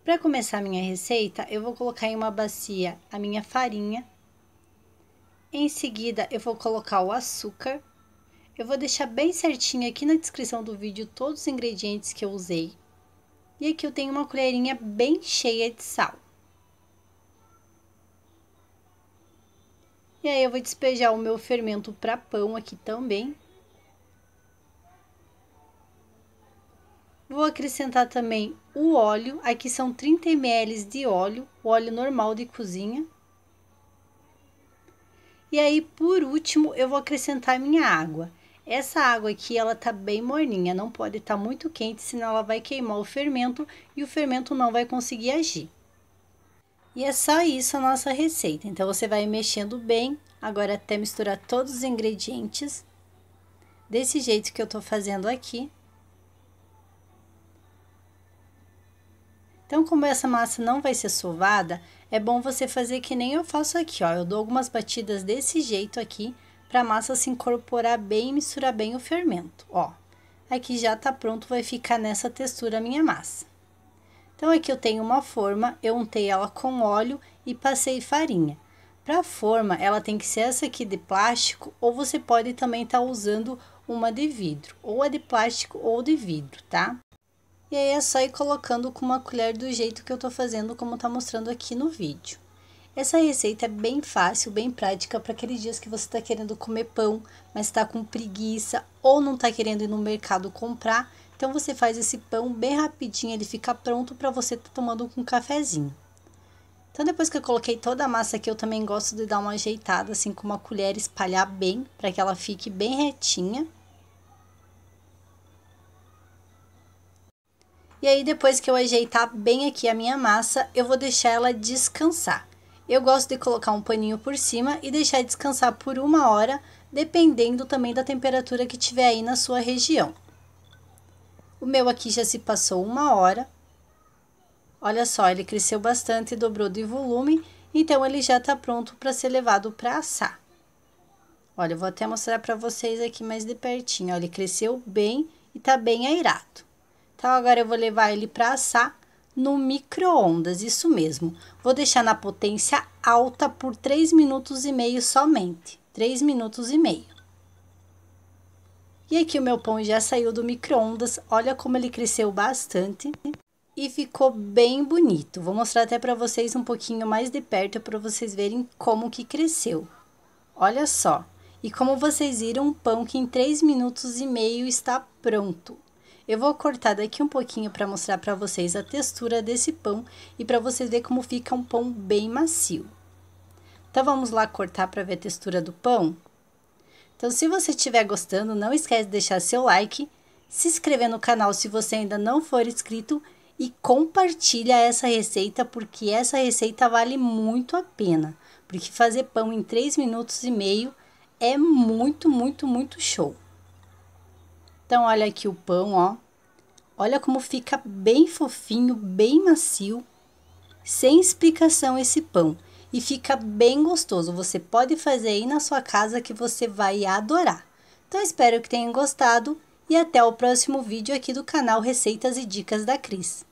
Para começar a minha receita, eu vou colocar em uma bacia a minha farinha. Em seguida, eu vou colocar o açúcar. Eu vou deixar bem certinho aqui na descrição do vídeo todos os ingredientes que eu usei. E aqui eu tenho uma colherinha bem cheia de sal. E aí eu vou despejar o meu fermento para pão aqui também. Vou acrescentar também o óleo, aqui são 30 ml de óleo, o óleo normal de cozinha. E aí, por último, eu vou acrescentar a minha água. Essa água aqui, ela tá bem morninha, não pode estar muito quente, senão ela vai queimar o fermento e o fermento não vai conseguir agir. E é só isso a nossa receita. Então, você vai mexendo bem, agora até misturar todos os ingredientes, desse jeito que eu tô fazendo aqui. Então, como essa massa não vai ser sovada, é bom você fazer que nem eu faço aqui, ó. Eu dou algumas batidas desse jeito aqui, para a massa se incorporar bem e misturar bem o fermento, ó. Aqui já tá pronto, vai ficar nessa textura a minha massa. Então, aqui eu tenho uma forma, eu untei ela com óleo e passei farinha. Para a forma, ela tem que ser essa aqui de plástico, ou você pode também estar usando uma de vidro, ou a de plástico ou de vidro, tá? E aí é só ir colocando com uma colher do jeito que eu tô fazendo, como tá mostrando aqui no vídeo. Essa receita é bem fácil, bem prática para aqueles dias que você tá querendo comer pão, mas tá com preguiça ou não tá querendo ir no mercado comprar. Então você faz esse pão bem rapidinho, ele fica pronto para você tá tomando com um cafezinho. Então depois que eu coloquei toda a massa aqui, eu também gosto de dar uma ajeitada assim com uma colher, espalhar bem, para que ela fique bem retinha. E aí, depois que eu ajeitar bem aqui a minha massa, eu vou deixar ela descansar. Eu gosto de colocar um paninho por cima e deixar descansar por 1 hora, dependendo também da temperatura que tiver aí na sua região. O meu aqui já se passou 1 hora. Olha só, ele cresceu bastante e dobrou de volume, então ele já tá pronto para ser levado para assar. Olha, eu vou até mostrar para vocês aqui mais de pertinho. Olha, ele cresceu bem e tá bem airado. Então, agora eu vou levar ele para assar no micro-ondas, isso mesmo. Vou deixar na potência alta por 3 minutos e meio somente. 3 minutos e meio. E aqui o meu pão já saiu do micro-ondas, olha como ele cresceu bastante e ficou bem bonito. Vou mostrar até para vocês um pouquinho mais de perto para vocês verem como que cresceu. Olha só, e como vocês viram, um pão que em 3 minutos e meio está pronto. Eu vou cortar daqui um pouquinho para mostrar para vocês a textura desse pão e para vocês verem como fica um pão bem macio. Então, vamos lá cortar para ver a textura do pão? Então, se você estiver gostando, não esquece de deixar seu like, se inscrever no canal se você ainda não for inscrito e compartilha essa receita, porque essa receita vale muito a pena. Porque fazer pão em 3 minutos e meio é muito, muito, muito show. Então, olha aqui o pão, ó. Olha como fica bem fofinho, bem macio. Sem explicação esse pão. E fica bem gostoso. Você pode fazer aí na sua casa que você vai adorar. Então, espero que tenham gostado. E até o próximo vídeo aqui do canal Receitas e Dicas da Cris.